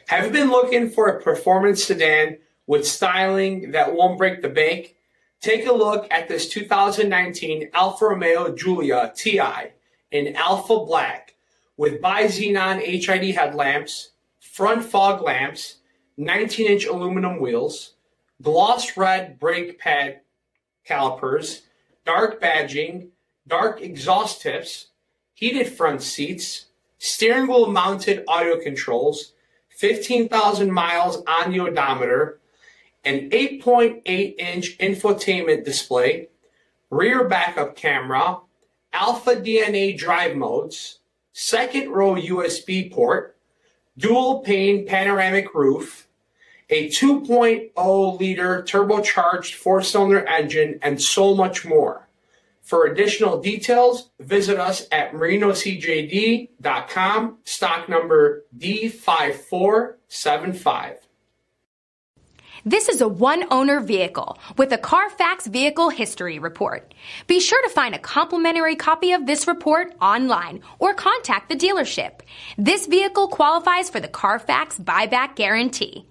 Have you been looking for a performance sedan with styling that won't break the bank? Take a look at this 2019 Alfa Romeo Giulia TI in Alpha Black with bi-xenon HID headlamps, front fog lamps, 19-inch aluminum wheels, gloss red brake pad calipers, dark badging, dark exhaust tips, heated front seats, steering wheel mounted audio controls, 15,000 miles on the odometer, an 8.8-inch infotainment display, rear backup camera, Alpha DNA drive modes, second row USB port, dual pane panoramic roof, a 2.0-liter turbocharged four-cylinder engine, and so much more. For additional details, visit us at MerinoCJD.com, stock number D5475. This is a one-owner vehicle with a Carfax Vehicle History Report. Be sure to find a complimentary copy of this report online or contact the dealership. This vehicle qualifies for the Carfax Buyback Guarantee.